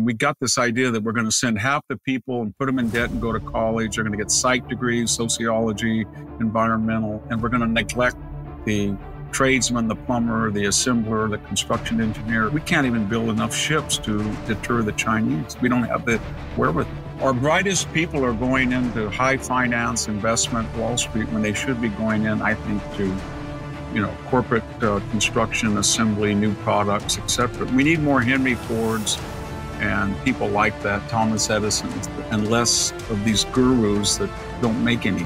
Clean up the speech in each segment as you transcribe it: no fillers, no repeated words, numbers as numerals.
We got this idea that we're going to send half the people and put them in debt and go to college. They're going to get psych degrees, sociology, environmental, and we're going to neglect the tradesman, the plumber, the assembler, the construction engineer. We can't even build enough ships to deter the Chinese. We don't have the wherewithal. Our brightest people are going into high finance, investment, Wall Street, when they should be going in, I think, to corporate construction, assembly, new products, etc. We need more Henry Fords and people like that, Thomas Edison, and less of these gurus that don't make any.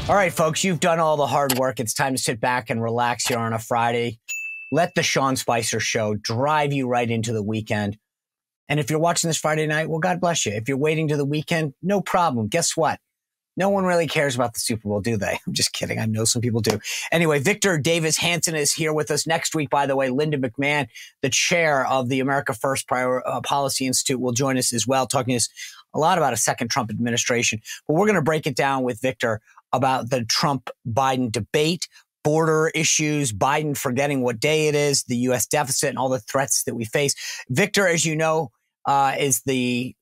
All right, folks, you've done all the hard work. It's time to sit back and relax here on a Friday. Let the Sean Spicer Show drive you right into the weekend. And if you're watching this Friday night, well, God bless you. If you're waiting to the weekend, no problem. Guess what? No one really cares about the Super Bowl, do they? I'm just kidding. I know some people do. Anyway, Victor Davis Hanson is here with us next week. By the way, Linda McMahon, the chair of the America First Policy Institute, will join us as well, talking to us a lot about a second Trump administration. But we're going to break it down with Victor about the Trump-Biden debate, border issues, Biden forgetting what day it is, the U.S. deficit, and all the threats that we face. Victor, as you know, is the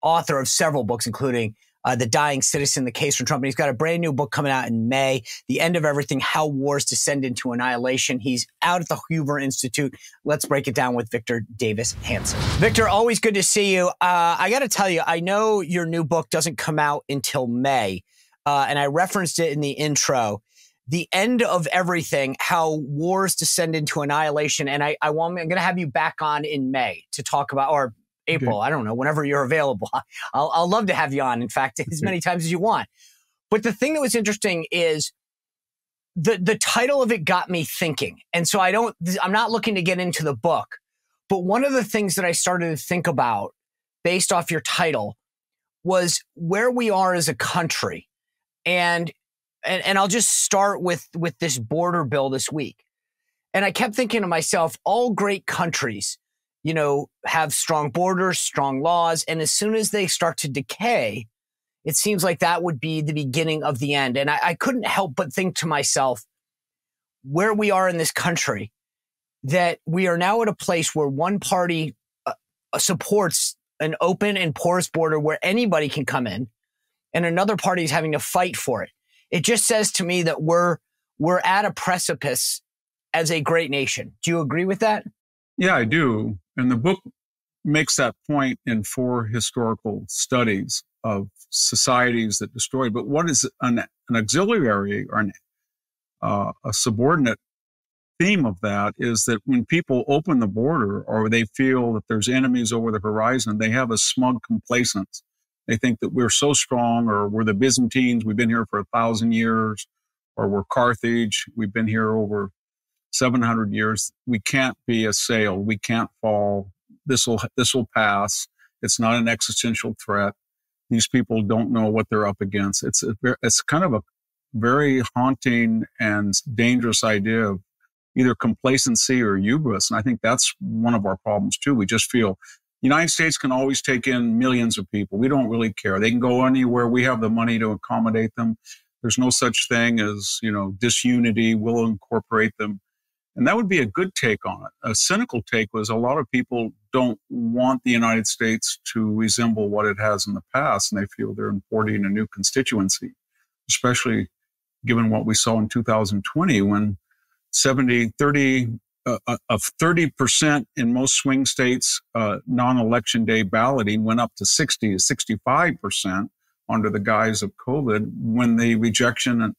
author of several books, including The Dying Citizen, The Case for Trump. And he's got a brand new book coming out in May, The End of Everything, How Wars Descend into Annihilation. He's out at the Hoover Institute. Let's break it down with Victor Davis Hanson. Victor, always good to see you. I got to tell you, I know your new book doesn't come out until May, and I referenced it in the intro. The End of Everything, How Wars Descend into Annihilation. And I'm going to have you back on in May to talk about, or April, I don't know, whenever you're available. I'll love to have you on, in fact, as many times as you want. But the thing that was interesting is the title of it got me thinking. And so I'm not looking to get into the book, but one of the things that I started to think about based off your title was where we are as a country. And I'll just start with this border bill this week. And I kept thinking to myself, all great countries, have strong borders, strong laws. And as soon as they start to decay, it seems like that would be the beginning of the end. And I couldn't help but think to myself, where we are in this country, that we are now at a place where one party supports an open and porous border where anybody can come in, and another party is having to fight for it. It just says to me that we're at a precipice as a great nation. Do you agree with that? Yeah, I do. And the book makes that point in 4 historical studies of societies that destroyed. But what is an auxiliary or a subordinate theme of that is that when people open the border or they feel that there's enemies over the horizon, they have a smug complacence. They think that we're so strong, or we're the Byzantines, we've been here for 1,000 years, or we're Carthage, we've been here over 700 years. We can't be assailed. We can't fall. This will pass. It's not an existential threat. These people don't know what they're up against. It's kind of a very haunting and dangerous idea of either complacency or hubris. And I think that's one of our problems too. We just feel the United States can always take in millions of people. We don't really care. They can go anywhere. We have the money to accommodate them. There's no such thing as, disunity. We'll incorporate them. And that would be a good take on it. A cynical take was a lot of people don't want the United States to resemble what it has in the past, and they feel they're importing a new constituency, especially given what we saw in 2020 when 30% in most swing states, non-election day balloting went up to 60 to 65% under the guise of COVID, when the rejection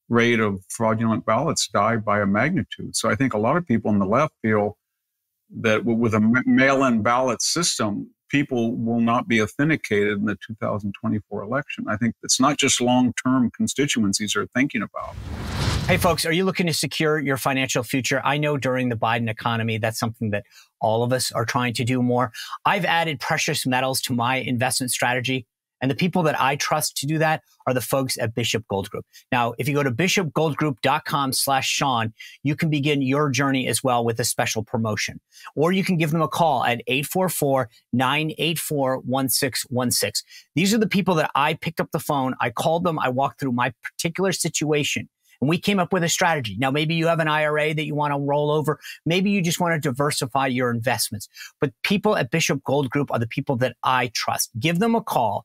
rate of fraudulent ballots died by a magnitude. So I think a lot of people on the left feel that with a mail-in ballot system, people will not be authenticated in the 2024 election. I think it's not just long-term constituencies are thinking about. Hey, folks, are you looking to secure your financial future? I know during the Biden economy, that's something that all of us are trying to do more. I've added precious metals to my investment strategy, and the people that I trust to do that are the folks at Bishop Gold Group. Now, if you go to bishopgoldgroup.com/Sean, you can begin your journey as well with a special promotion. Or you can give them a call at 844-984-1616. These are the people that I picked up the phone. I called them. I walked through my particular situation. And we came up with a strategy. Now, maybe you have an IRA that you want to roll over. Maybe you just want to diversify your investments. But people at Bishop Gold Group are the people that I trust. Give them a call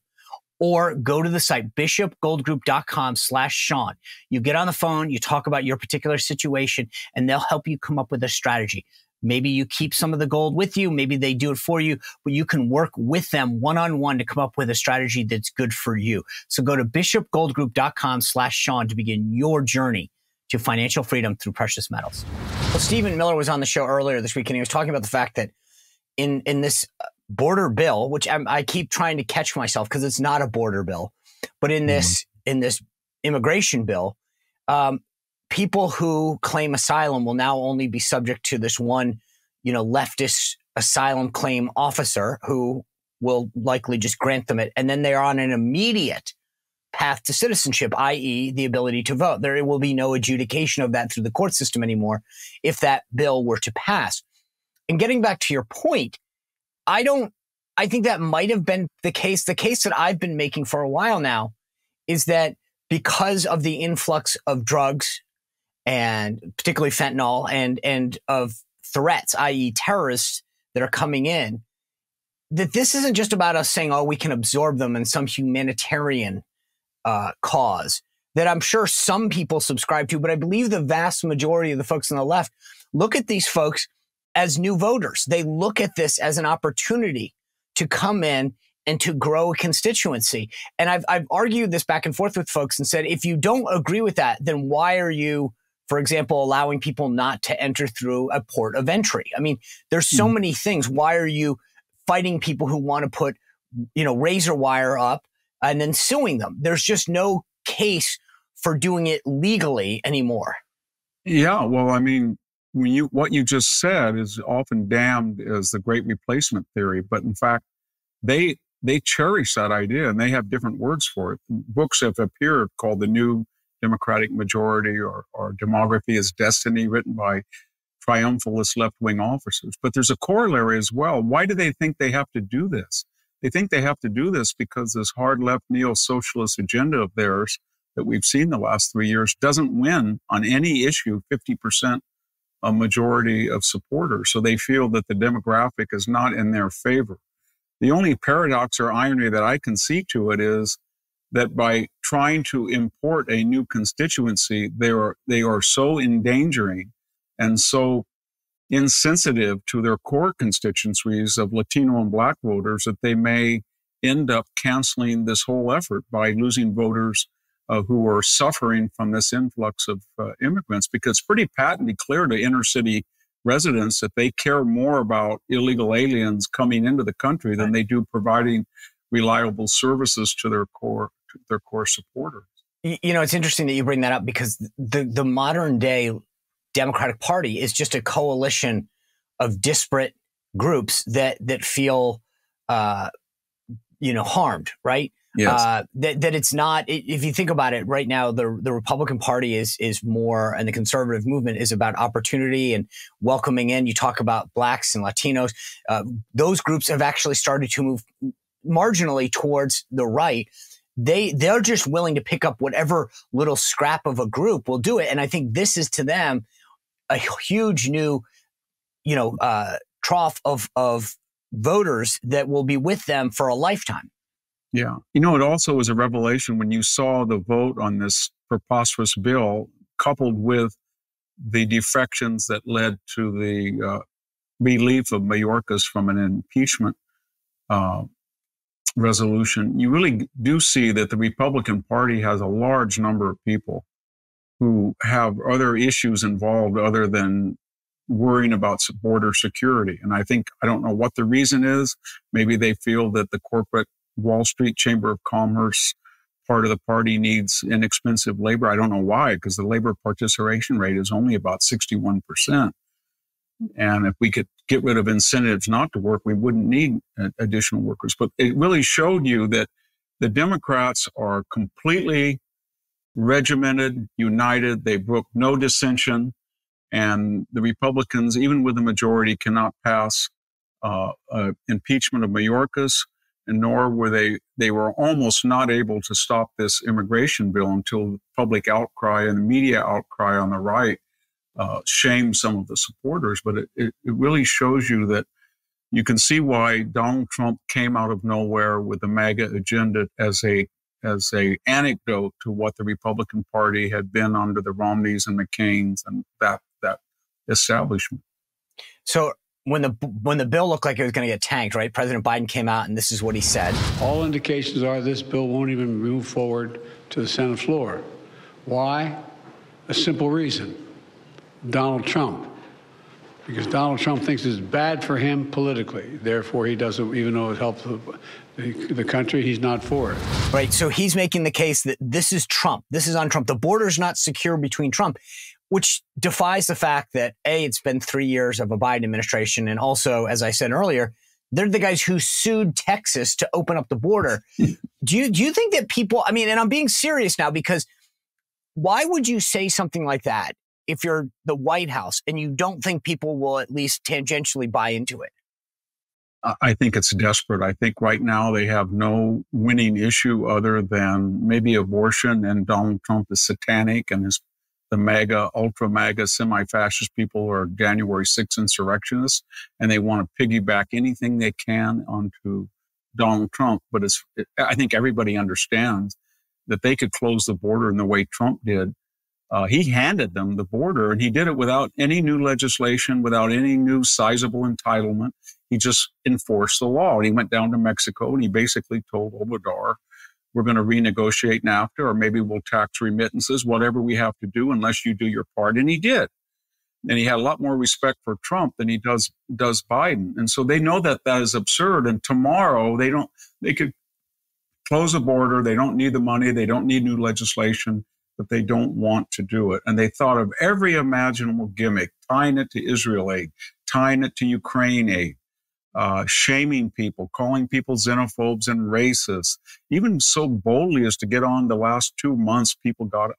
or go to the site, bishopgoldgroup.com/Sean. You get on the phone, you talk about your particular situation, and they'll help you come up with a strategy. Maybe you keep some of the gold with you. Maybe they do it for you, but you can work with them one-on-one to come up with a strategy that's good for you. So go to bishopgoldgroup.com/Sean to begin your journey to financial freedom through precious metals. Well, Stephen Miller was on the show earlier this week, and he was talking about the fact that in this border bill, which I keep trying to catch myself because it's not a border bill, but in this immigration bill, people who claim asylum will now only be subject to this one, leftist asylum claim officer who will likely just grant them it. And then they are on an immediate path to citizenship, i.e. the ability to vote. There will be no adjudication of that through the court system anymore if that bill were to pass. And getting back to your point, I think that might have been the case. The case that I've been making for a while now is that because of the influx of drugs and particularly fentanyl and of threats, i.e. terrorists that are coming in, that this isn't just about us saying, oh, we can absorb them in some humanitarian cause that I'm sure some people subscribe to, but I believe the vast majority of the folks on the left look at these folks as new voters. They look at this as an opportunity to come in and to grow a constituency. And I've argued this back and forth with folks and said, if you don't agree with that, then why are you, for example, allowing people not to enter through a port of entry? I mean, there's so many things. Why are you fighting people who want to put, razor wire up and then suing them? There's just no case for doing it legally anymore. Yeah, well, I mean, what you just said is often damned as the great replacement theory, but in fact, they cherish that idea and they have different words for it. Books have appeared called The New Democratic Majority or Demography is Destiny, written by triumphalist left-wing officers. But there's a corollary as well. Why do they think they have to do this? They think they have to do this because this hard left neo-socialist agenda of theirs that we've seen the last 3 years doesn't win on any issue 50% a majority of supporters. So they feel that the demographic is not in their favor. The only paradox or irony that I can see to it is that by trying to import a new constituency, they are so endangering and so insensitive to their core constituencies of Latino and Black voters that they may end up canceling this whole effort by losing voters who are suffering from this influx of immigrants, because it's pretty patently clear to inner city residents that they care more about illegal aliens coming into the country than they do providing reliable services to their core supporters. It's interesting that you bring that up because the modern day Democratic Party is just a coalition of disparate groups that feel harmed, right? Yes. That it's not, if you think about it right now, the Republican Party is more, and the conservative movement is about opportunity and welcoming in. You talk about Blacks and Latinos. Those groups have actually started to move marginally towards the right. They're just willing to pick up whatever little scrap of a group will do it. And I think this is to them a huge new, trough of voters that will be with them for a lifetime. Yeah. It also was a revelation when you saw the vote on this preposterous bill coupled with the defections that led to the relief of Mayorkas from an impeachment resolution. You really do see that the Republican Party has a large number of people who have other issues involved other than worrying about border security. And I don't know what the reason is. Maybe they feel that the corporate Wall Street Chamber of Commerce part of the party needs inexpensive labor. I don't know why, because the labor participation rate is only about 61%. And if we could get rid of incentives not to work, we wouldn't need additional workers. But it really showed you that the Democrats are completely regimented, united. They brook no dissension. And the Republicans, even with the majority, cannot pass impeachment of Mayorkas. and nor were they were almost not able to stop this immigration bill until public outcry and the media outcry on the right shamed some of the supporters. But it really shows you that you can see why Donald Trump came out of nowhere with the MAGA agenda as a anecdote to what the Republican Party had been under the Romneys and McCains and that establishment. So when the bill looked like it was going to get tanked, right? President Biden came out and this is what he said. All indications are this bill won't even move forward to the Senate floor. Why? A simple reason. Donald Trump. Because Donald Trump thinks it's bad for him politically. Therefore, he doesn't, even though it helps the country, he's not for it. Right. So he's making the case that this is Trump. This is on Trump. The border's not secure between Trump, which defies the fact that, A, it's been 3 years of a Biden administration. And also, as I said earlier, they're the guys who sued Texas to open up the border. Do you think that people, I mean, and I'm being serious now, because why would you say something like that if you're the White House and you don't think people will at least tangentially buy into it? I think it's desperate. I think right now they have no winning issue other than maybe abortion, and Donald Trump is satanic, and the MAGA, ultra MAGA, semi-fascist people are January 6th insurrectionists, and they want to piggyback anything they can onto Donald Trump. But I think everybody understands that they could close the border in the way Trump did. He handed them the border, and he did it without any new legislation, without any new sizable entitlement. He just enforced the law. And he went down to Mexico, and he basically told Obrador, we're going to renegotiate NAFTA, or maybe we'll tax remittances, whatever we have to do, unless you do your part. And he did. And he had a lot more respect for Trump than he does Biden. And so they know that that is absurd. And tomorrow they could close the border. They don't need the money. They don't need new legislation, but they don't want to do it. And they thought of every imaginable gimmick, tying it to Israel aid, tying it to Ukraine aid, shaming people, calling people xenophobes and racists, even so boldly as to get on the last 2 months, people got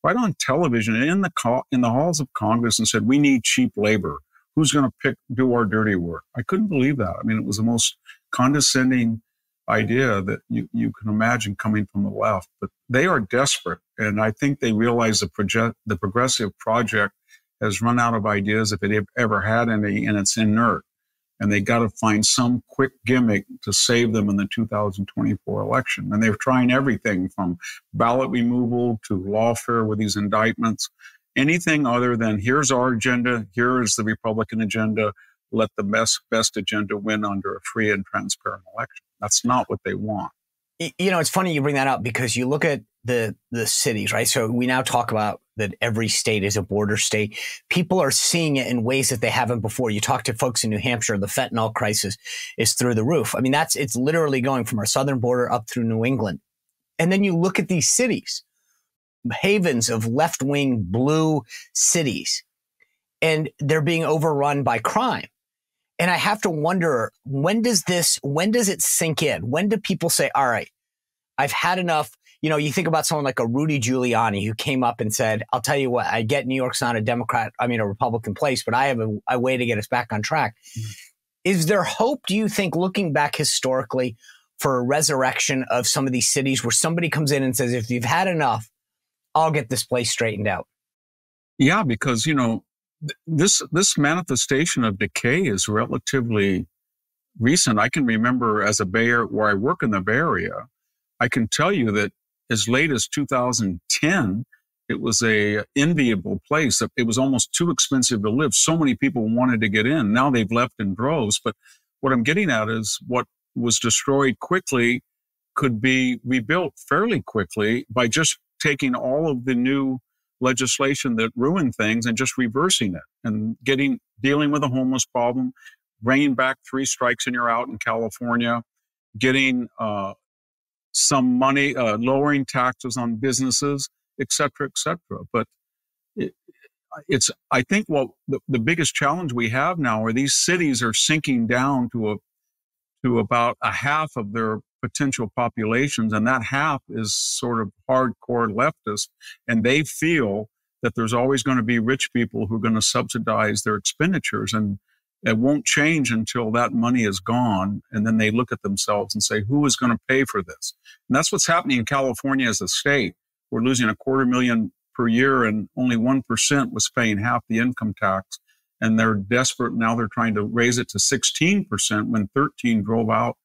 right on television in the halls of Congress and said, we need cheap labor. Who's going to do our dirty work? I couldn't believe that. I mean, it was the most condescending idea that you can imagine coming from the left, but they are desperate. And I think they realize the progressive project has run out of ideas if it ever had any, and it's inert. And they got to find some quick gimmick to save them in the 2024 election. And they're trying everything from ballot removal to lawfare with these indictments, anything other than here's our agenda, here is the Republican agenda, let the best agenda win under a free and transparent election. That's not what they want. You know, it's funny you bring that up, because you look at the cities, right? So we now talk about that every state is a border state. People are seeing it in ways that they haven't before. You talk to folks in New Hampshire, the fentanyl crisis is through the roof. I mean, it's literally going from our southern border up through New England. And then you look at these cities, havens of left-wing blue cities, and they're being overrun by crime. And I have to wonder, when does it sink in? When do people say, all right, I've had enough? You know, you think about someone like a Rudy Giuliani who came up and said, I'll tell you what, I get New York's not a Republican place, but I have a way to get us back on track. Mm-hmm. Is there hope, do you think, looking back historically, for a resurrection of some of these cities where somebody comes in and says, if you've had enough, I'll get this place straightened out? Yeah, because, you know, this manifestation of decay is relatively recent. I can remember as a Bay Area, where I work in the Bay Area, I can tell you that as late as 2010, it was a enviable place. It was almost too expensive to live. So many people wanted to get in. Now they've left in droves. But what I'm getting at is what was destroyed quickly could be rebuilt fairly quickly by just taking all of the new legislation that ruined things and just reversing it and dealing with the homeless problem, bringing back 3 strikes and you're out in California, getting some money, lowering taxes on businesses, et cetera, et cetera. But I think what the biggest challenge we have now are these cities are sinking down to about a half of their potential populations, and that half is sort of hardcore leftist, and they feel that there's always going to be rich people who are going to subsidize their expenditures. And It won't change until that money is gone. And then they look at themselves and say, who is going to pay for this? And that's what's happening in California as a state. We're losing $250,000 per year, and only 1% was paying half the income tax. And they're desperate. Now they're trying to raise it to 16% when 13 drove out.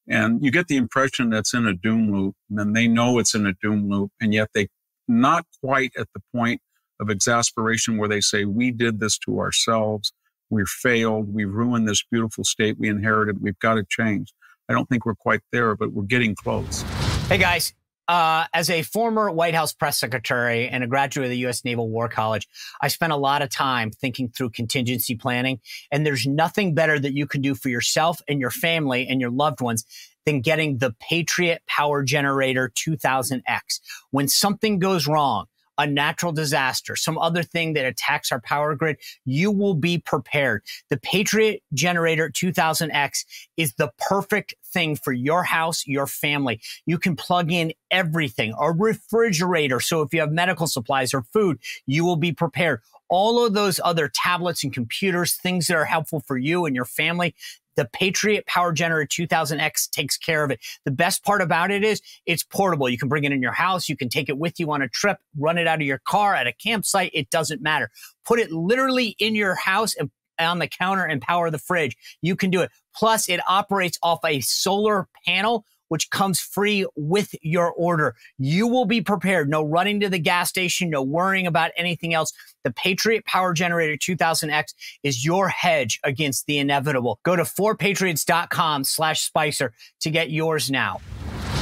And you get the impression that's in a doom loop. And then they know it's in a doom loop. And yet they not quite at the point of exasperation where they say, we did this to ourselves. We've failed. We've ruined this beautiful state we inherited. We've got to change. I don't think we're quite there, but we're getting close. Hey, guys. As a former White House press secretary and a graduate of the U.S. Naval War College, I spent a lot of time thinking through contingency planning. And there's nothing better that you can do for yourself and your family and your loved ones than getting the Patriot Power Generator 2000X. When something goes wrong, a natural disaster, some other thing that attacks our power grid, you will be prepared. The Patriot Generator 2000X is the perfect thing for your house, your family. You can plug in everything, a refrigerator. So if you have medical supplies or food, you will be prepared. All of those other tablets and computers, things that are helpful for you and your family, the Patriot Power Generator 2000X takes care of it. The best part about it is it's portable. You can bring it in your house. You can take it with you on a trip, run it out of your car at a campsite. It doesn't matter. Put it literally in your house and on the counter and power the fridge. You can do it. Plus, it operates off a solar panel, which comes free with your order. You will be prepared. No running to the gas station, no worrying about anything else. The Patriot Power Generator 2000X is your hedge against the inevitable. Go to 4patriots.com/Spicer to get yours now.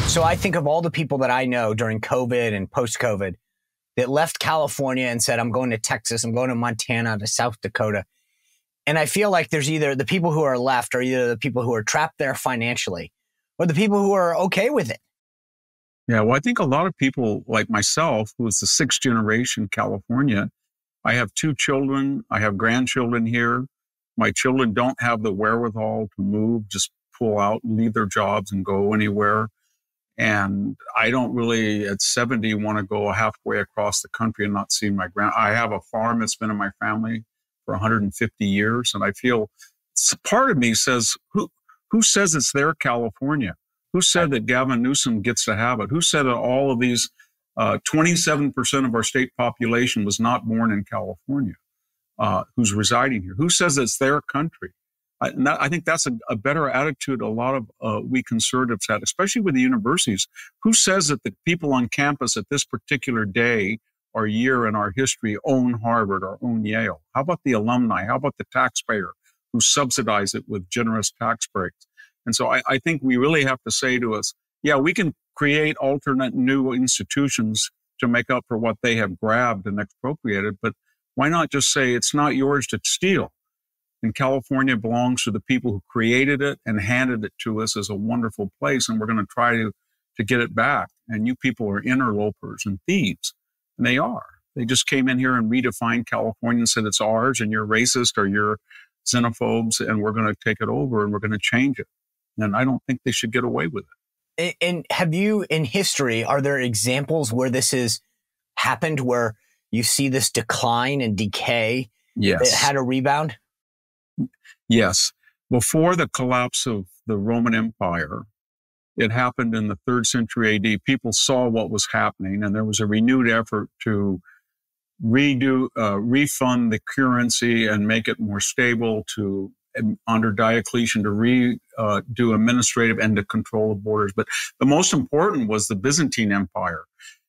So I think of all the people that I know during COVID and post-COVID that left California and said, I'm going to Texas, I'm going to Montana, to South Dakota. And I feel like there's either the people who are left are either the people who are trapped there financially or the people who are okay with it. Yeah, well, I think a lot of people like myself, who is the sixth generation California, I have 2 children. I have grandchildren here. My children don't have the wherewithal to move, just pull out, leave their jobs and go anywhere. And I don't really, at 70, want to go halfway across the country and not see my I have a farm that's been in my family for 150 years. And I feel part of me says, who says it's their California? Who said that Gavin Newsom gets to have it? Who said that all of these 27% of our state population was not born in California, who's residing here? Who says it's their country? I think that's a better attitude a lot of we conservatives had, especially with the universities. Who says that the people on campus at this particular day or year in our history own Harvard or own Yale? How about the alumni? How about the taxpayer who subsidize it with generous tax breaks? And so I think we really have to say to us, yeah, we can create alternate new institutions to make up for what they have grabbed and expropriated, but why not just say it's not yours to steal? And California belongs to the people who created it and handed it to us as a wonderful place, and we're going to try to get it back. And you people are interlopers and thieves, and they are. They just came in here and redefined California and said it's ours, and you're racist or you're xenophobes, and we're going to take it over and we're going to change it. And I don't think they should get away with it. And have you, in history, are there examples where this has happened, where you see this decline and decay? Yes. It had a rebound? Yes. Before the collapse of the Roman Empire, it happened in the 3rd century AD. People saw what was happening, and there was a renewed effort to refund the currency and make it more stable, to under Diocletian to do administrative and to control the borders. But the most important was the Byzantine Empire.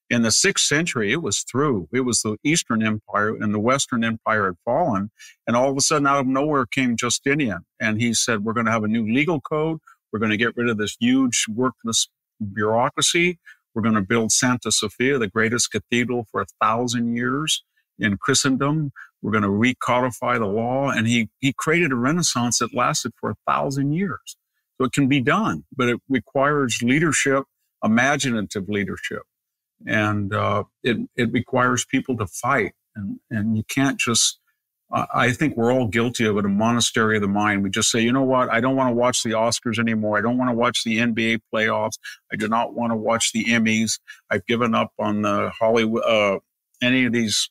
In the 6th century, it was through. It was the Eastern Empire, and the Western Empire had fallen. And all of a sudden, out of nowhere came Justinian. And he said, we're going to have a new legal code. We're going to get rid of this huge worthless bureaucracy. We're going to build Santa Sophia, the greatest cathedral for 1,000 years in Christendom. We're going to recodify the law. And he created a renaissance that lasted for 1,000 years. So it can be done, but it requires leadership, imaginative leadership. And it requires people to fight. And you can't just, I think we're all guilty of it, a monastery of the mind. We just say, you know what, I don't want to watch the Oscars anymore. I don't want to watch the NBA playoffs. I do not want to watch the Emmys. I've given up on the Hollywood, any of these,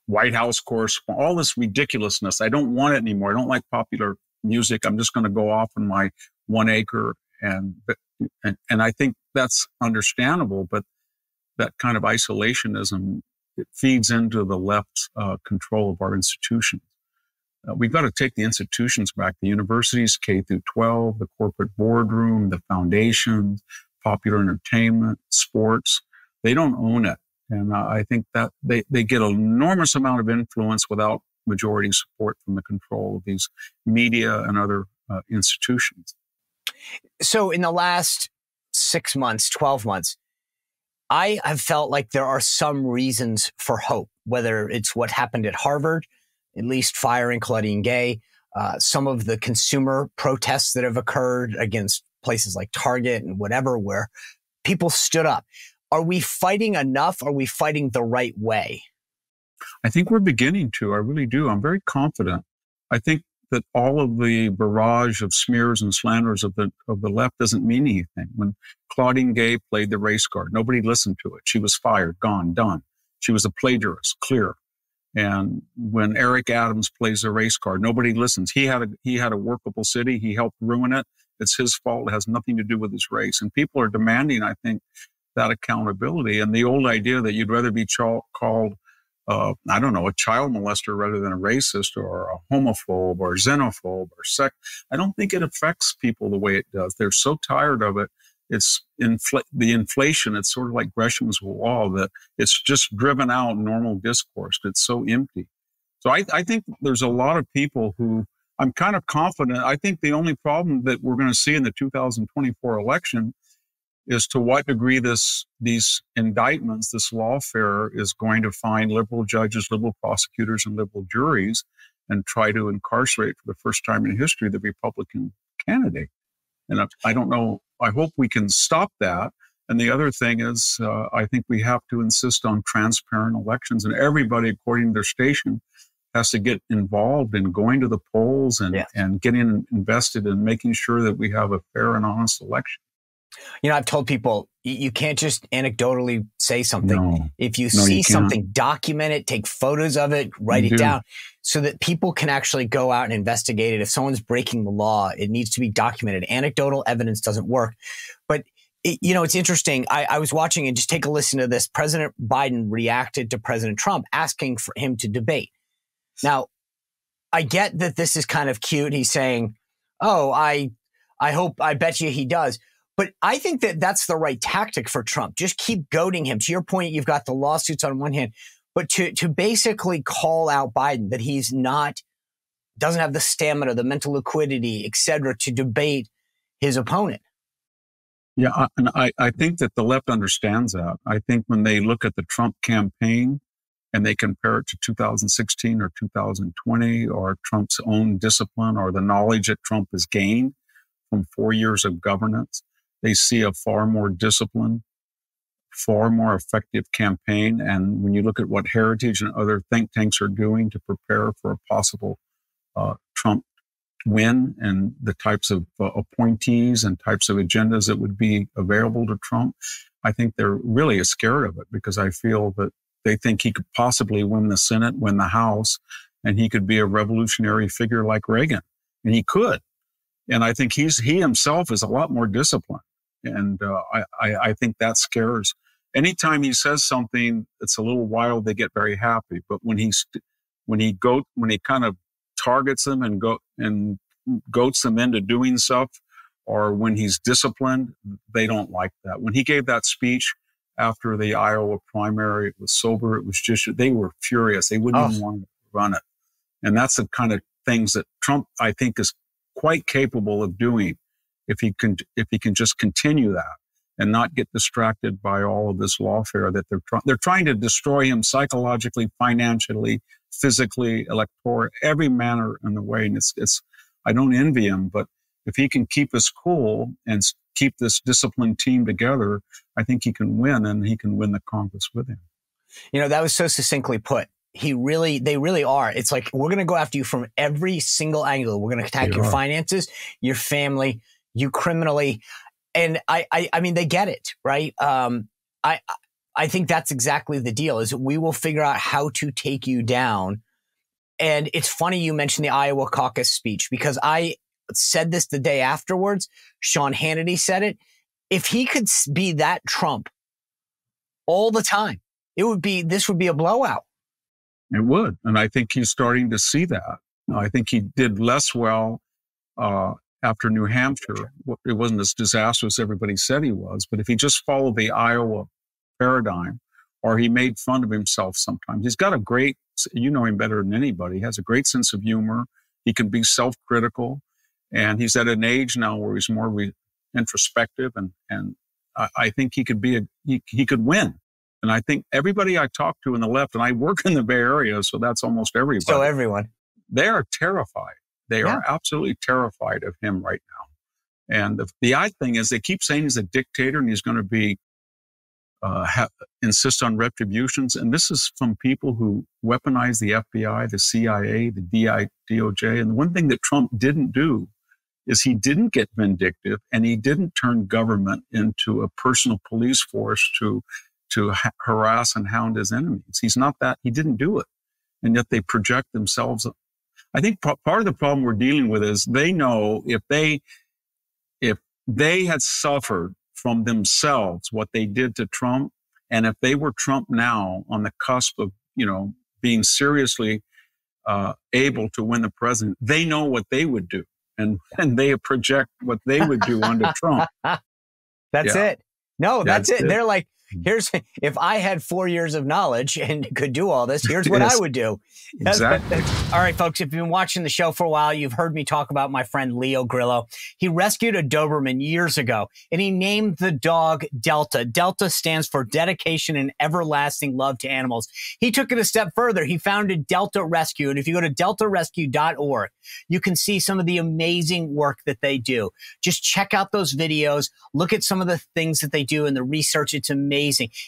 White House correspondent, all this ridiculousness. I don't want it anymore. I don't like popular music. I'm just going to go off on my 1 acre. And I think that's understandable, but that kind of isolationism, it feeds into the left's control of our institutions. We've got to take the institutions back, the universities, K through 12, the corporate boardroom, the foundations, popular entertainment, sports. They don't own it. And I think that they get an enormous amount of influence without majority support from the control of these media and other institutions. So in the last 6 months, 12 months, I have felt like there are some reasons for hope, whether it's what happened at Harvard, at least firing Claudine Gay, some of the consumer protests that have occurred against places like Target and whatever, where people stood up. Are we fighting enough? Are we fighting the right way? I think we're beginning to. I really do. I'm very confident. I think that all of the barrage of smears and slanders of the left doesn't mean anything. When Claudine Gay played the race card, nobody listened to it. She was fired, gone, done. She was a plagiarist, clear. And when Eric Adams plays the race card, nobody listens. He had a workable city. He helped ruin it. It's his fault. It has nothing to do with his race. And people are demanding, I think, that accountability. And the old idea that you'd rather be called I don't know, a child molester rather than a racist or a homophobe or xenophobe or I don't think it affects people the way it does. They're so tired of it. It's the inflation. It's sort of like Gresham's law that it's just driven out normal discourse. It's so empty. So I think there's a lot of people who I'm kind of confident. I think the only problem that we're going to see in the 2024 election is to what degree these indictments, this lawfare is going to find liberal judges, liberal prosecutors, and liberal juries and try to incarcerate for the first time in history the Republican candidate. And I don't know, I hope we can stop that. And the other thing is, I think we have to insist on transparent elections, and everybody, according to their station, has to get involved in going to the polls and getting invested in making sure that we have a fair and honest election. You know, I've told people you can't just anecdotally say something. No. If you see something, document it, take photos of it, write it down so that people can actually go out and investigate it. If someone's breaking the law, it needs to be documented. Anecdotal evidence doesn't work. But, it's interesting. I was watching and just take a listen to this. President Biden reacted to President Trump asking for him to debate. Now, I get that this is kind of cute. He's saying, oh, I bet you he does. But I think that that's the right tactic for Trump. Just keep goading him. To your point, you've got the lawsuits on one hand, but to basically call out Biden that he's doesn't have the stamina, the mental liquidity, et cetera, to debate his opponent. Yeah, and I think that the left understands that. I think when they look at the Trump campaign and they compare it to 2016 or 2020 or Trump's own discipline or the knowledge that Trump has gained from 4 years of governance, they see a far more disciplined, far more effective campaign. And when you look at what Heritage and other think tanks are doing to prepare for a possible Trump win and the types of appointees and types of agendas that would be available to Trump, I think they're really scared of it because I feel that they think he could possibly win the Senate, win the House, and he could be a revolutionary figure like Reagan. And he could. And I think he himself is a lot more disciplined. And I think that scares. Anytime he says something that's a little wild, they get very happy. But when he kind of targets them and goats them into doing stuff, or when he's disciplined, they don't like that. When he gave that speech after the Iowa primary, it was sober. It was just they were furious. They wouldn't even want to run it. And that's the kind of things that Trump, I think, is quite capable of doing if he can just continue that and not get distracted by all of this lawfare that they're trying to destroy him psychologically, financially, physically, electoral, every manner in the way. And it's I don't envy him, but if he can keep us cool and keep this disciplined team together, I think he can win, and he can win the Congress with him. That was so succinctly put. They really are. It's like, we're going to go after you from every single angle. We're going to attack your finances, your family, you criminally. And I mean, they get it, right? I I think that's exactly the deal, is we will figure out how to take you down. And it's funny you mentioned the Iowa caucus speech, because I said this the day afterwards. Sean Hannity said it. If he could be that Trump all the time, this would be a blowout. It would. And I think he's starting to see that. I think he did less well after New Hampshire. It wasn't as disastrous as everybody said he was, but if he just followed the Iowa paradigm, or he made fun of himself sometimes. He's got a great, you know him better than anybody. He has a great sense of humor. He can be self-critical, and he's at an age now where he's more introspective, and I think he could he could win. And I think everybody I talk to in the left, and I work in the Bay Area, so that's almost everybody. So everyone. They are terrified. They are absolutely terrified of him right now. And the odd thing is they keep saying he's a dictator and he's going to be insist on retributions. And this is from people who weaponize the FBI, the CIA, the DOJ. And the one thing that Trump didn't do is he didn't get vindictive, and he didn't turn government into a personal police force to harass and hound his enemies. He's not that. He didn't do it. And yet they project themselves. I think part of the problem we're dealing with is they know if they had suffered from themselves what they did to Trump, and if they were Trump now on the cusp of, being seriously able to win the president, they know what they would do. And they project what they would do under Trump. That's it. No, that's it. They're like, if I had 4 years of knowledge and could do all this, here's what I would do. Exactly. All right, folks, if you've been watching the show for a while, you've heard me talk about my friend Leo Grillo. He rescued a Doberman years ago, and he named the dog Delta. Delta stands for dedication and everlasting love to animals. He took it a step further. He founded Delta Rescue, and if you go to deltarescue.org, you can see some of the amazing work that they do. Just check out those videos. Look at some of the things that they do and the research. It's amazing.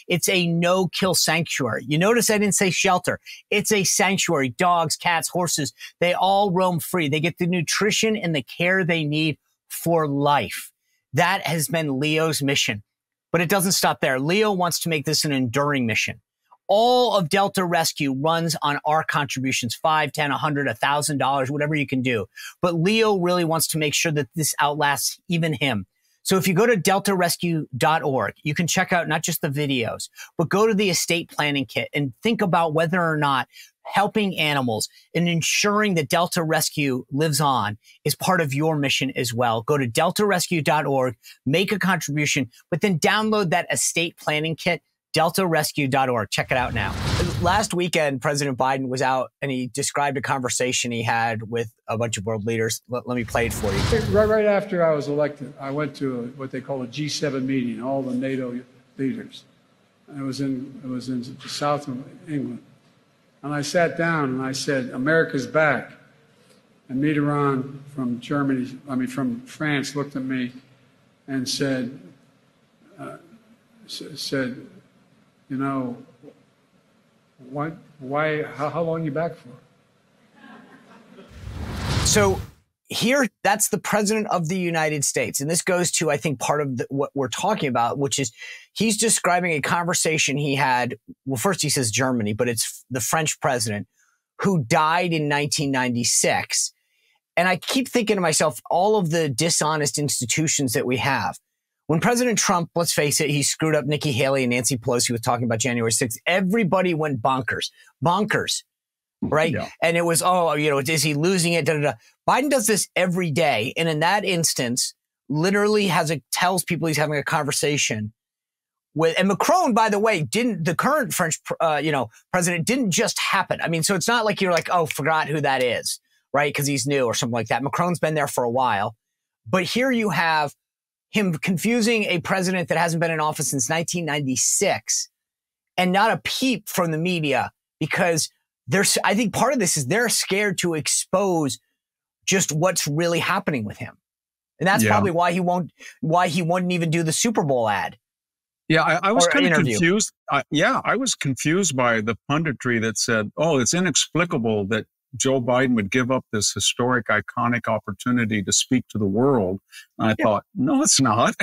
It's a no-kill sanctuary. You notice I didn't say shelter. It's a sanctuary. Dogs, cats, horses, they all roam free. They get the nutrition and the care they need for life. That has been Leo's mission. But it doesn't stop there. Leo wants to make this an enduring mission. All of Delta Rescue runs on our contributions, $5, $10, $100, $1,000, whatever you can do. But Leo really wants to make sure that this outlasts even him. So if you go to deltarescue.org, you can check out not just the videos, but go to the estate planning kit and think about whether or not helping animals and ensuring that Delta Rescue lives on is part of your mission as well. Go to deltarescue.org, make a contribution, but then download that estate planning kit, deltarescue.org. Check it out now. Last weekend, President Biden was out and he described a conversation he had with a bunch of world leaders. Let me play it for you. Right after I was elected, I went to what they call a G7 meeting, all the NATO leaders. And it was in the south of England. And I sat down and I said, America's back. And Mitterrand from France looked at me and said, how long are you back for? So here, that's the president of the United States. And this goes to, I think, part of what we're talking about, which is he's describing a conversation he had. Well, first he says Germany, but it's the French president who died in 1996. And I keep thinking to myself, all of the dishonest institutions that we have. When President Trump, let's face it, he screwed up Nikki Haley and Nancy Pelosi was talking about January 6th. Everybody went bonkers, right? Yeah. And it was, is he losing it? Da, da, da. Biden does this every day. And in that instance, literally tells people he's having a conversation with, and Macron, by the way, the current French, president didn't just happen. I mean, so it's not like you're like, oh, forgot who that is, right? Because he's new or something like that. Macron's been there for a while. But here you have him confusing a president that hasn't been in office since 1996 and not a peep from the media, because I think part of this is they're scared to expose just what's really happening with him. And that's probably why he wouldn't even do the Super Bowl ad. Yeah, I was kind of confused. I was confused by the punditry that said, oh, it's inexplicable that Joe Biden would give up this historic, iconic opportunity to speak to the world. And I thought, no, it's not.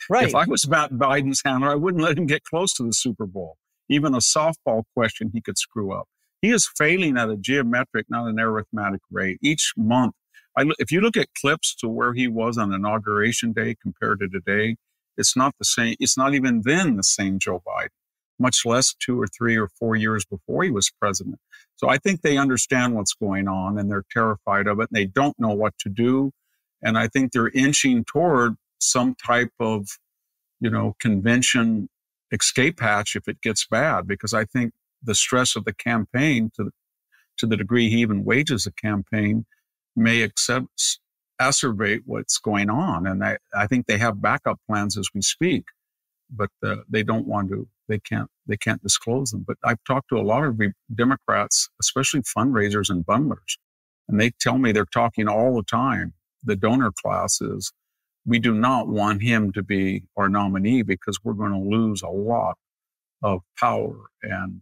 Right. If I was Biden's handler, I wouldn't let him get close to the Super Bowl. Even a softball question he could screw up. He is failing at a geometric, not an arithmetic rate. Each month, if you look at clips to where he was on Inauguration Day compared to today, it's not the same. It's not even then the same Joe Biden, much less 2 or 3 or 4 years before he was president. So I think they understand what's going on and they're terrified of it. And they don't know what to do. And I think they're inching toward some type of, convention escape hatch if it gets bad, because I think the stress of the campaign, to the degree he even wages a campaign, may exacerbate what's going on. And I think they have backup plans as we speak, but they don't want to. They can't disclose them. But I've talked to a lot of Democrats, especially fundraisers and bundlers, and they tell me they're talking all the time. The donor classes, we do not want him to be our nominee because we're going to lose a lot of power, and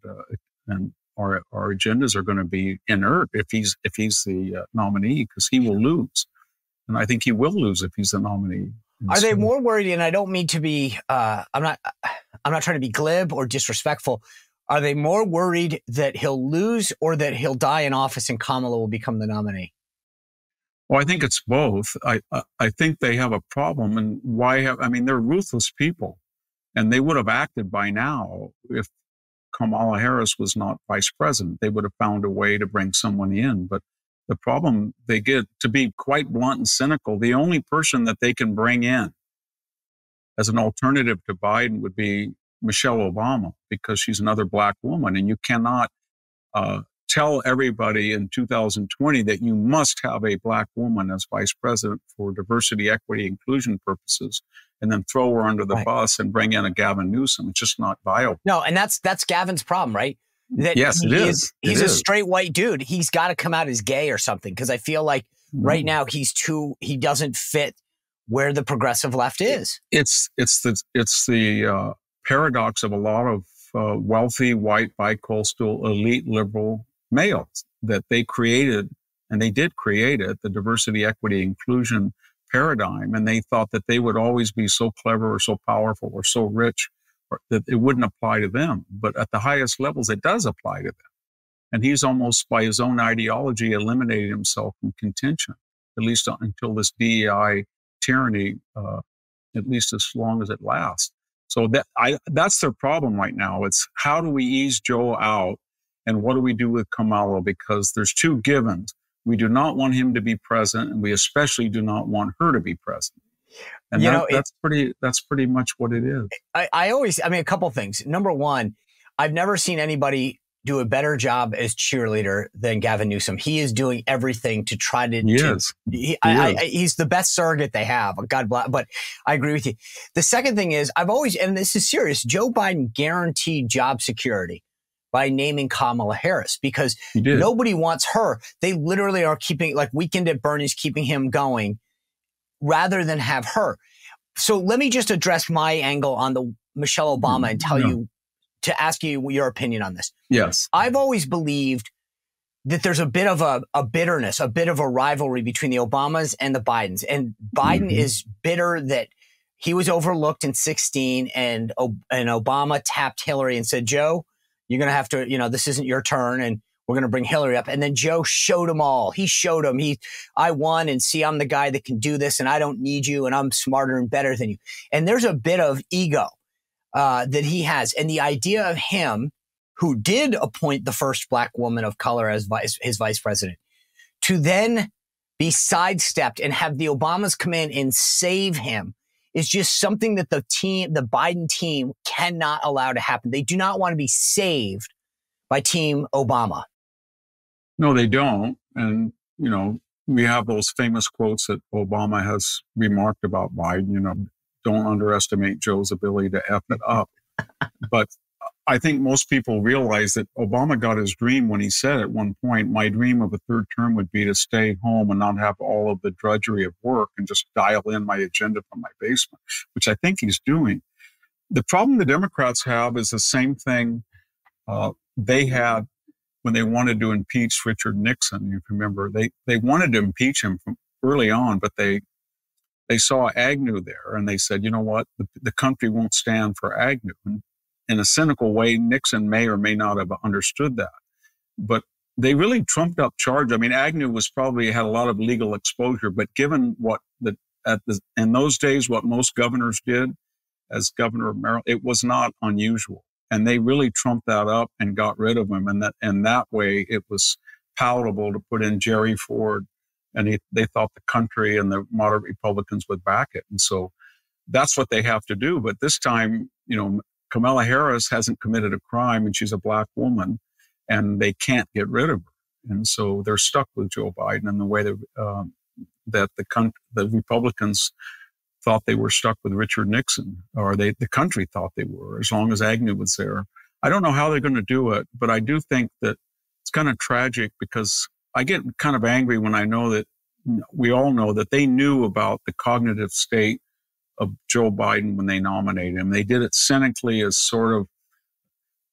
our agendas are going to be inert if he's the nominee, because he will lose, and I think he will lose if he's the nominee. Are they more worried? And I don't mean to be. I'm not trying to be glib or disrespectful. Are they more worried that he'll lose or that he'll die in office and Kamala will become the nominee? Well, I think it's both. I think they have a problem, and they're ruthless people, and they would have acted by now if Kamala Harris was not vice president. They would have found a way to bring someone in. But the problem they get, to be quite blunt and cynical, the only person that they can bring in as an alternative to Biden would be Michelle Obama, because she's another black woman, and you cannot tell everybody in 2020 that you must have a black woman as vice president for diversity, equity, inclusion purposes, and then throw her under the bus and bring in a Gavin Newsom. It's just not viable. No, and that's Gavin's problem, right? Yes, it is. He's a straight white dude. He's got to come out as gay or something, because I feel like right now he doesn't fit where the progressive left is. It's the paradox of a lot of wealthy, white, bicoastal, elite liberal males that they created, and they did create it, the diversity, equity, inclusion paradigm. And they thought that they would always be so clever or so powerful or so rich that it wouldn't apply to them. But at the highest levels, it does apply to them. And he's almost, by his own ideology, eliminated himself from contention, at least until this DEI tyranny, at least as long as it lasts. So that's their problem right now. It's how do we ease Joe out, and what do we do with Kamala? Because there's two givens. We do not want him to be president, and we especially do not want her to be president. And that's pretty much what it is. A couple things. Number one, I've never seen anybody do a better job as cheerleader than Gavin Newsom. He is doing everything to try to. He's the best surrogate they have. God bless. But I agree with you. The second thing is, and this is serious, Joe Biden guaranteed job security by naming Kamala Harris, because nobody wants her. They literally are keeping, like Weekend at Bernie's keeping him going rather than have her. So let me just address my angle on the Michelle Obama and tell you, to ask you your opinion on this. Yes. I've always believed that there's a bit of a bitterness, a bit of a rivalry between the Obamas and the Bidens. And Biden is bitter that he was overlooked in 2016 and Obama tapped Hillary and said, Joe, you're going to have to, this isn't your turn, and we're going to bring Hillary up. And then Joe showed them all. He showed them, I won, and see, I'm the guy that can do this, and I don't need you, and I'm smarter and better than you. And there's a bit of ego that he has. And the idea of him, who did appoint the first black woman of color as his vice president, to then be sidestepped and have the Obamas come in and save him is just something that the Biden team cannot allow to happen. They do not want to be saved by Team Obama. No, they don't. And, we have those famous quotes that Obama has remarked about Biden, don't underestimate Joe's ability to F it up. But I think most people realize that Obama got his dream when he said at one point, my dream of a third term would be to stay home and not have all of the drudgery of work and just dial in my agenda from my basement, which I think he's doing. The problem the Democrats have is the same thing they had when they wanted to impeach Richard Nixon. You remember, they wanted to impeach him from early on, but they saw Agnew there and they said, you know what, the country won't stand for Agnew. And in a cynical way, Nixon may or may not have understood that. But they really trumped up charge. I mean, Agnew was probably had a lot of legal exposure, but given what in those days, what most governors did as governor of Maryland, it was not unusual. And they really trumped that up and got rid of him. And that way it was palatable to put in Jerry Ford. And they thought the country and the moderate Republicans would back it. And so that's what they have to do. But this time, Kamala Harris hasn't committed a crime and she's a black woman and they can't get rid of her. And so they're stuck with Joe Biden in the way that the Republicans thought they were stuck with Richard Nixon, or the country thought they were, as long as Agnew was there. I don't know how they're going to do it, but I do think that it's kind of tragic because I get kind of angry when I know that we all know that they knew about the cognitive state of Joe Biden when they nominated him. They did it cynically as sort of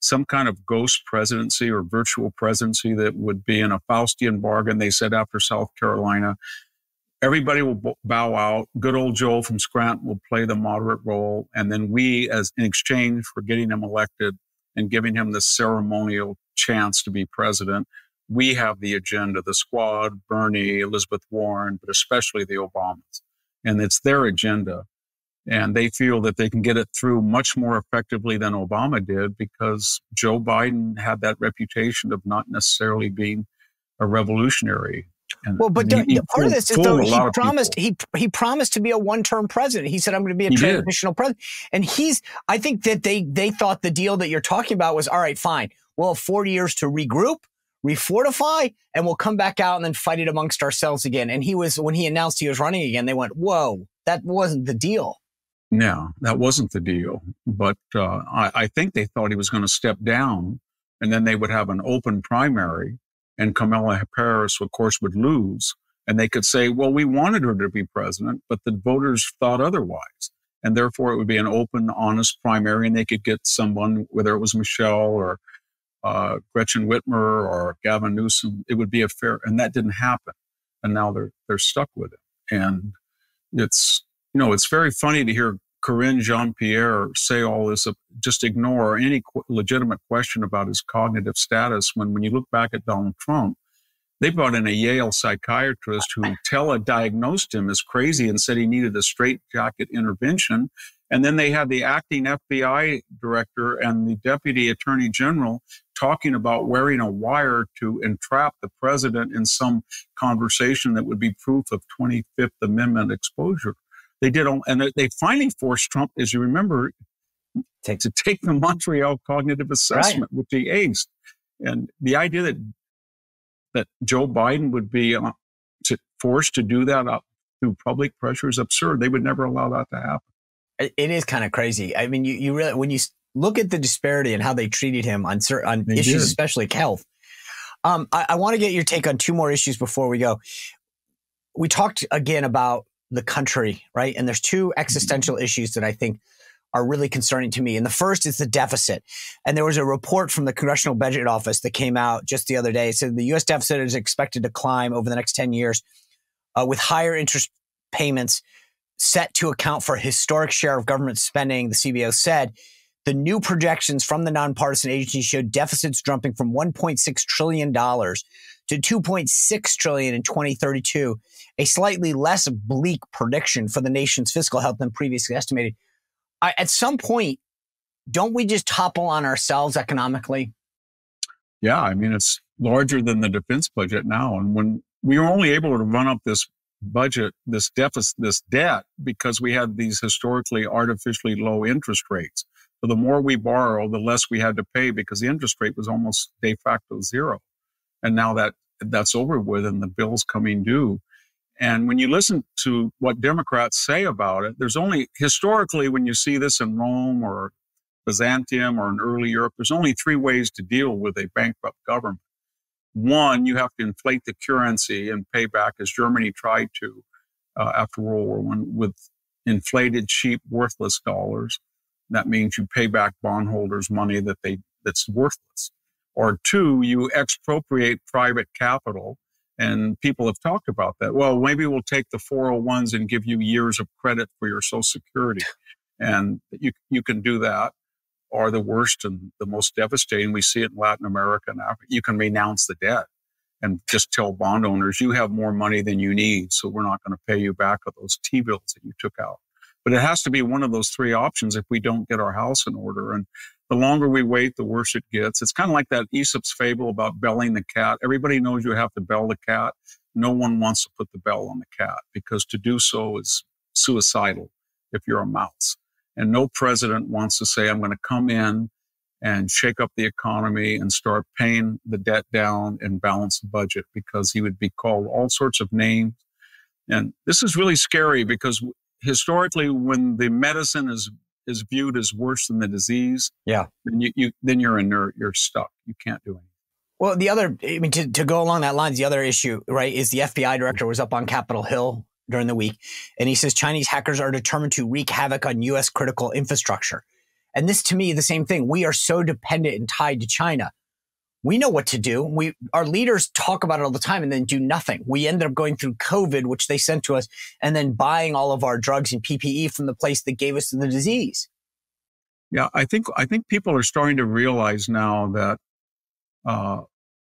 some kind of ghost presidency or virtual presidency that would be in a Faustian bargain. They said after South Carolina, everybody will bow out. Good old Joe from Scranton will play the moderate role. And then we, as in exchange for getting him elected and giving him the ceremonial chance to be president, we have the agenda, the squad, Bernie, Elizabeth Warren, but especially the Obamas. And it's their agenda. And they feel that they can get it through much more effectively than Obama did because Joe Biden had that reputation of not necessarily being a revolutionary. And well, but part of this is though he promised to be a one-term president. He said, "I'm going to be a transitional president," and I think that they thought the deal that you're talking about was all right. Fine, we'll have 4 years to regroup, refortify, and we'll come back out and then fight it amongst ourselves again. And when he announced he was running again, they went, "Whoa, that wasn't the deal." No, that wasn't the deal. But I think they thought he was going to step down, and then they would have an open primary. And Kamala Harris, of course, would lose. And they could say, well, we wanted her to be president, but the voters thought otherwise. And therefore, it would be an open, honest primary. And they could get someone, whether it was Michelle or Gretchen Whitmer or Gavin Newsom, it would be a fair. And that didn't happen. And now they're stuck with it. And it's very funny to hear Karine Jean-Pierre say all this, just ignore any legitimate question about his cognitive status. When you look back at Donald Trump, they brought in a Yale psychiatrist who diagnosed him as crazy and said he needed a straitjacket intervention. And then they had the acting FBI director and the deputy attorney general talking about wearing a wire to entrap the president in some conversation that would be proof of 25th Amendment exposure. They did, and they finally forced Trump, as you remember, to take the Montreal cognitive assessment, which he aced. And the idea that Joe Biden would be forced to do that through public pressure is absurd. They would never allow that to happen. It is kind of crazy. I mean, you really, when you look at the disparity and how they treated him on issues, especially health. I want to get your take on two more issues before we go. We talked again about the country, right? And there's two existential issues that I think are really concerning to me. And the first is the deficit. And there was a report from the Congressional Budget Office that came out just the other day. It said the U.S. deficit is expected to climb over the next 10 years with higher interest payments set to account for a historic share of government spending. The CBO said the new projections from the nonpartisan agency showed deficits jumping from $1.6 trillion to $2.6 trillion in 2032, a slightly less bleak prediction for the nation's fiscal health than previously estimated. At some point, don't we just topple on ourselves economically? Yeah, I mean, it's larger than the defense budget now. And when we were only able to run up this budget, this deficit, this debt, because we had these historically artificially low interest rates. So the more we borrow, the less we had to pay because the interest rate was almost de facto zero. And now that's over with and the bill's coming due. And when you listen to what Democrats say about it, there's only, historically, when you see this in Rome or Byzantium or in early Europe, there's only three ways to deal with a bankrupt government. One, you have to inflate the currency and pay back, as Germany tried to after World War I, with inflated, cheap, worthless dollars. That means you pay back bondholders money that's worthless. Or two, you expropriate private capital. And people have talked about that. Well, maybe we'll take the 401s and give you years of credit for your Social Security. And you can do that. are the worst and the most devastating. We see it in Latin America and Africa. You can renounce the debt and just tell bond owners, you have more money than you need, so we're not going to pay you back with those T-bills that you took out. But it has to be one of those three options if we don't get our house in order. And the longer we wait, the worse it gets. It's kind of like that Aesop's fable about belling the cat. Everybody knows you have to bell the cat. No one wants to put the bell on the cat because to do so is suicidal if you're a mouse. And no president wants to say, I'm going to come in and shake up the economy and start paying the debt down and balance the budget, because he would be called all sorts of names. And this is really scary because historically, when the medicine is viewed as worse than the disease, then you're inert, you're stuck. You can't do anything. Well, to go along that line, the other issue, right, is the FBI director was up on Capitol Hill during the week, and he says Chinese hackers are determined to wreak havoc on U.S. critical infrastructure. And this, to me, the same thing. We are so dependent and tied to China. We know what to do. Our leaders talk about it all the time and then do nothing. We ended up going through COVID, which they sent to us, and then buying all of our drugs and PPE from the place that gave us the disease. Yeah, I think people are starting to realize now that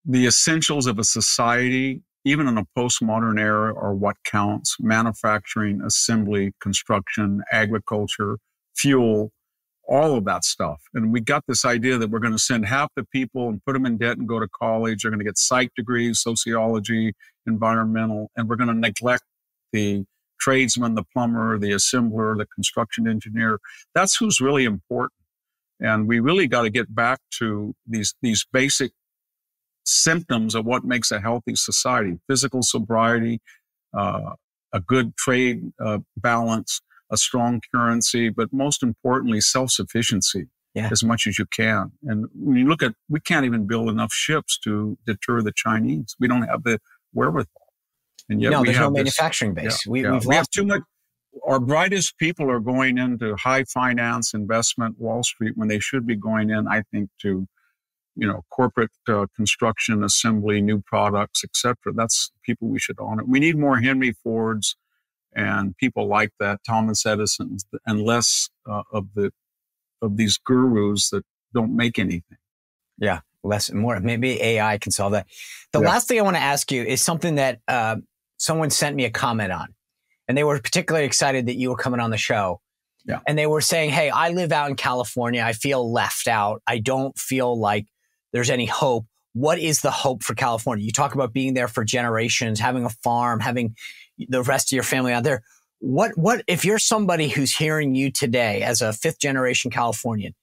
the essentials of a society, even in a postmodern era, are what counts. Manufacturing, assembly, construction, agriculture, fuel, all of that stuff. And we got this idea that we're going to send half the people and put them in debt and go to college. They're going to get psych degrees, sociology, environmental, and we're going to neglect the tradesman, the plumber, the assembler, the construction engineer. That's who's really important. And we really got to get back to these basic symptoms of what makes a healthy society: physical sobriety, a good trade balance, a strong currency, but most importantly, self-sufficiency as much as you can. And when you look at, we can't even build enough ships to deter the Chinese. We don't have the wherewithal. And yet there's no manufacturing base. We have too much. Our brightest people are going into high finance, investment, Wall Street, when they should be going in, I think, to corporate construction, assembly, new products, etc. That's people we should honor. We need more Henry Fords and people like that, Thomas Edison's, and less of these gurus that don't make anything. Yeah, less and more. Maybe AI can solve that. The last thing I want to ask you is something that someone sent me a comment on, and they were particularly excited that you were coming on the show. Yeah. And they were saying, hey, I live out in California. I feel left out. I don't feel like there's any hope. What is the hope for California? You talk about being there for generations, having a farm, having the rest of your family out there. What if you're somebody who's hearing you today as a fifth generation Californian,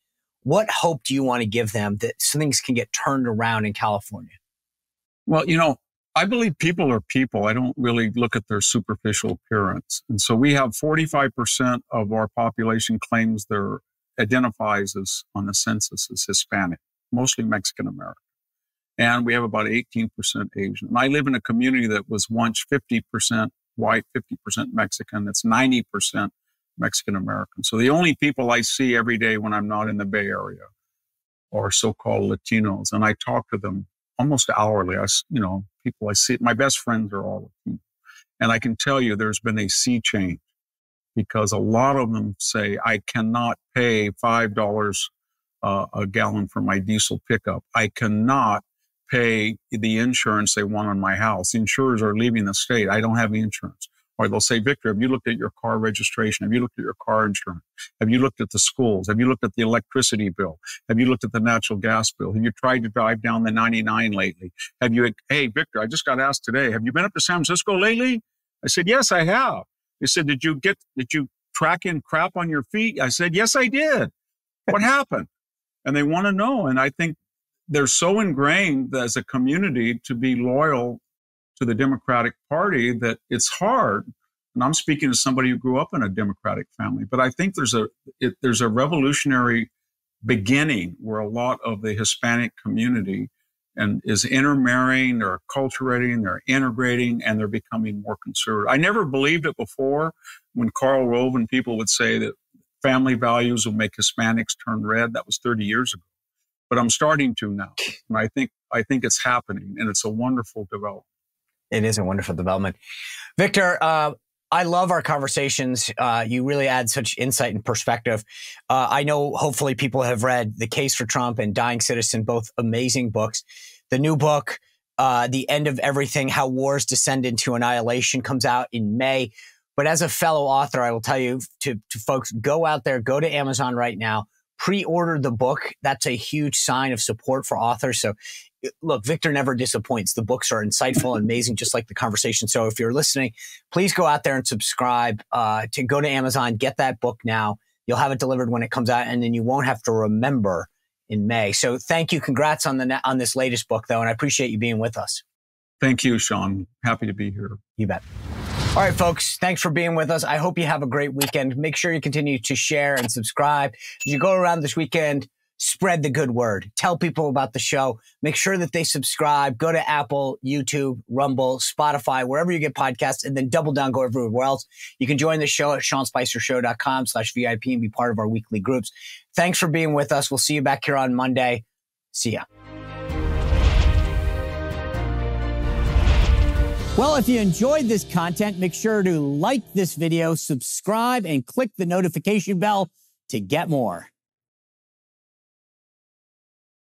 what hope do you want to give them that things can get turned around in California? Well, I believe people are people. I don't really look at their superficial appearance. And so we have 45% of our population identifies as on the census as Hispanic, mostly Mexican American. And we have about 18% Asian. And I live in a community that was once 50% white, 50% Mexican. It's 90% Mexican American. So the only people I see every day when I'm not in the Bay Area are so-called Latinos. And I talk to them almost hourly. People I see, my best friends are all Latino. And I can tell you there's been a sea change, because a lot of them say, I cannot pay $5 a gallon for my diesel pickup. I cannot pay the insurance they want on my house. The insurers are leaving the state. I don't have the insurance. Or they'll say, Victor, have you looked at your car registration? Have you looked at your car insurance? Have you looked at the schools? Have you looked at the electricity bill? Have you looked at the natural gas bill? Have you tried to drive down the 99 lately? Hey, Victor, I just got asked today, have you been up to San Francisco lately? I said, yes, I have. They said, did you track in crap on your feet? I said, yes, I did. What happened? And they want to know. And I think they're so ingrained as a community to be loyal to the Democratic Party that it's hard. And I'm speaking as somebody who grew up in a Democratic family, but I think there's a revolutionary beginning where a lot of the Hispanic community is intermarrying, they're acculturating, they're integrating, and they're becoming more conservative. I never believed it before when Karl Rove and people would say that family values will make Hispanics turn red. That was 30 years ago. But I'm starting to now. And I think it's happening, and it's a wonderful development. It is a wonderful development. Victor, I I love our conversations. You really add such insight and perspective. I know hopefully people have read The Case for Trump and Dying Citizen, both amazing books. The new book, The End of Everything, How Wars Descend into Annihilation, comes out in May. But as a fellow author, I will tell you to folks, go out there, go to Amazon right now, pre-order the book. That's a huge sign of support for authors. So look, Victor never disappoints. The books are insightful and amazing, just like the conversation. So if you're listening, please go out there and subscribe, to go to Amazon, get that book now. You'll have it delivered when it comes out, and then you won't have to remember in May. So thank you. Congrats on this latest book, though, and I appreciate you being with us. Thank you, Sean. Happy to be here. You bet. All right, folks, thanks for being with us. I hope you have a great weekend. Make sure you continue to share and subscribe. As you go around this weekend, spread the good word. Tell people about the show. Make sure that they subscribe. Go to Apple, YouTube, Rumble, Spotify, wherever you get podcasts, and then double down, go everywhere else. You can join the show at SeanSpicerShow.com/VIP and be part of our weekly groups. Thanks for being with us. We'll see you back here on Monday. See ya. Well, if you enjoyed this content, make sure to like this video, subscribe, and click the notification bell to get more.